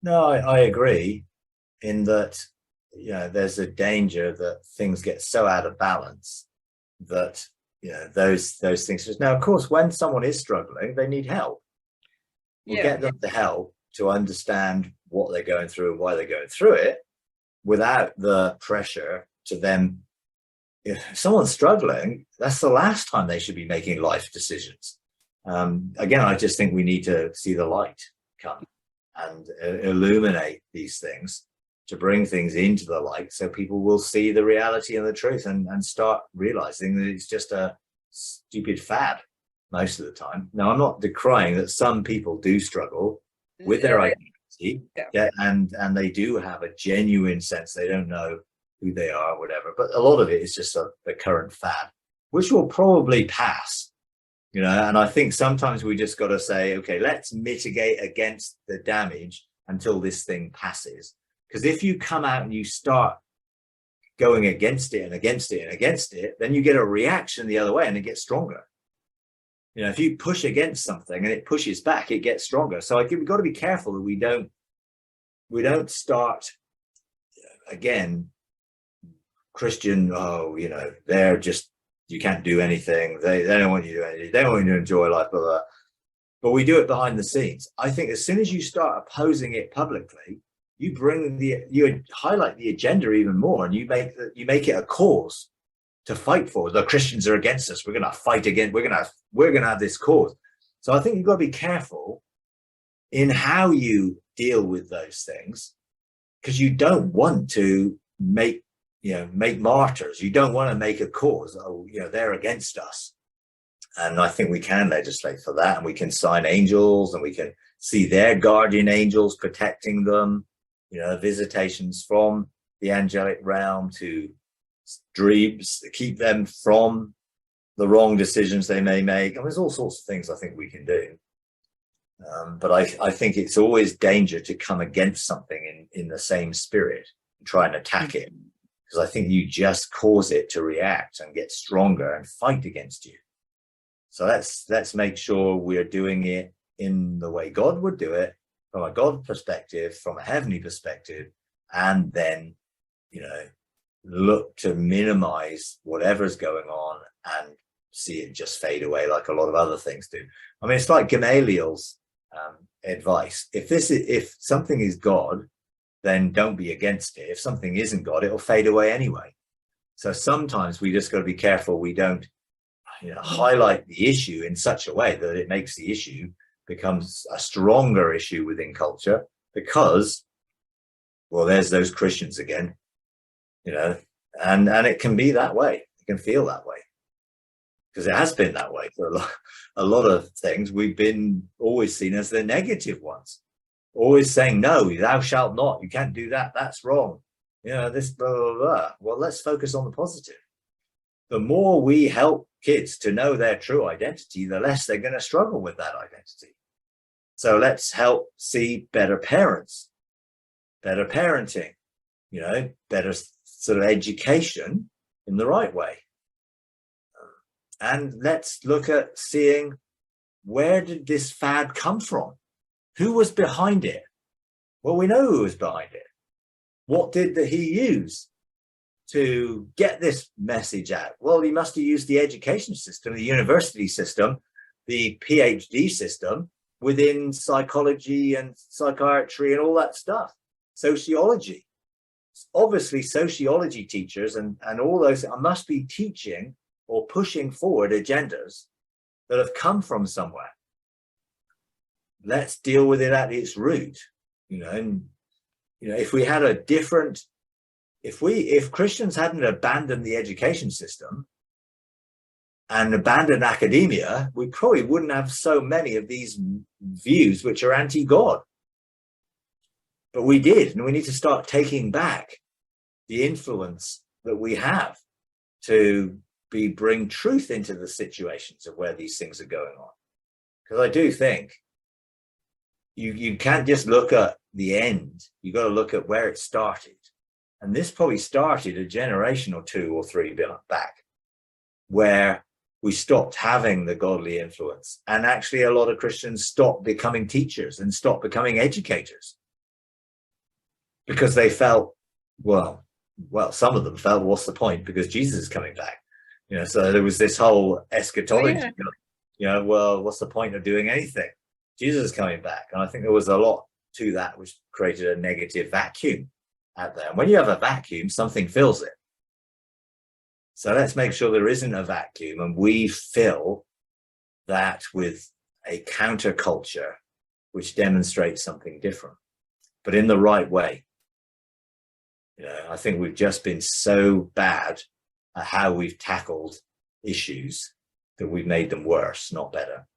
No, I agree in that, there's a danger that things get so out of balance that, those things. Now, of course, when someone is struggling, they need help. We'll Yeah, get them the help to understand what they're going through and why they're going through it without the pressure to them. If someone's struggling, that's the last time they should be making life decisions. Again, I just think we need to see the light come and illuminate these things to bring things into the light so people will see the reality and the truth and start realizing that it's just a stupid fad most of the time. Now, I'm not decrying that some people do struggle with their identity, yeah, yeah, and they do have a genuine sense they don't know who they are, whatever. But a lot of it is just the current fad, which will probably pass. And I think sometimes we just got to say, okay, let's mitigate against the damage until this thing passes. Because if you come out and you start going against it and against it and against it, then you get a reaction the other way and it gets stronger. If you push against something and it pushes back, it gets stronger. So we've got to be careful that we don't start again Christian. Oh, they're just, you can't do anything. They don't want you to do anything. They don't want you to enjoy life, blah, blah. But we do it behind the scenes. I think as soon as you start opposing it publicly, you highlight the agenda even more, and you make it a cause to fight for. The Christians are against us. We're going to fight again. We're going to have this cause. So I think you've got to be careful in how you deal with those things, because you don't want to make martyrs. You don't want to make a cause. Oh, they're against us. And I think we can legislate for that, and we can sign angels, and we can see their guardian angels protecting them, visitations from the angelic realm to dreams to keep them from the wrong decisions they may make. And there's all sorts of things I think we can do. But I think it's always danger to come against something in the same spirit and try and attack it, because I think you just cause it to react and get stronger and fight against you. So let's make sure we're doing it in the way God would do it, from a God perspective, from a heavenly perspective, and then, look to minimize whatever's going on and see it just fade away like a lot of other things do. I mean, it's like Gamaliel's advice. If something is God, then don't be against it. If something isn't God, it'll fade away anyway. So sometimes we just got to be careful we don't highlight the issue in such a way that it makes the issue becomes a stronger issue within culture, because, well, there's those Christians again, and it can be that way. It can feel that way, because it has been that way for a lot of things. We've been always seen as the negative ones, always saying, no, thou shalt not, you can't do that, that's wrong, this blah, blah, blah. Well, let's focus on the positive. The more we help kids to know their true identity, the less they're going to struggle with that identity. So let's help see better parents, better parenting, better sort of education in the right way. And let's look at seeing, where did this fad come from? Who was behind it? Well, we know who was behind it. What did he use to get this message out? Well, he must have used the education system, the university system, the PhD system within psychology and psychiatry and all that stuff. Sociology. Obviously, sociology teachers and all those must be teaching or pushing forward agendas that have come from somewhere. Let's deal with it at its root, and if we had a different, if Christians hadn't abandoned the education system and abandoned academia, we probably wouldn't have so many of these views which are anti-God. But we did, and we need to start taking back the influence that we have to bring truth into the situations of where these things are going on. Because I do think you can't just look at the end. You got to look at where it started. And this probably started a generation or two or three back, where we stopped having the godly influence. And actually a lot of Christians stopped becoming teachers and stopped becoming educators. because they felt, well, some of them felt, what's the point? Because Jesus is coming back. So there was this whole eschatology. Oh, yeah. Well, what's the point of doing anything? Jesus is coming back. And I think there was a lot to that, which created a negative vacuum out there. And when you have a vacuum, something fills it. So let's make sure there isn't a vacuum, and we fill that with a counterculture which demonstrates something different, but in the right way. I think we've just been so bad at how we've tackled issues that we've made them worse, not better.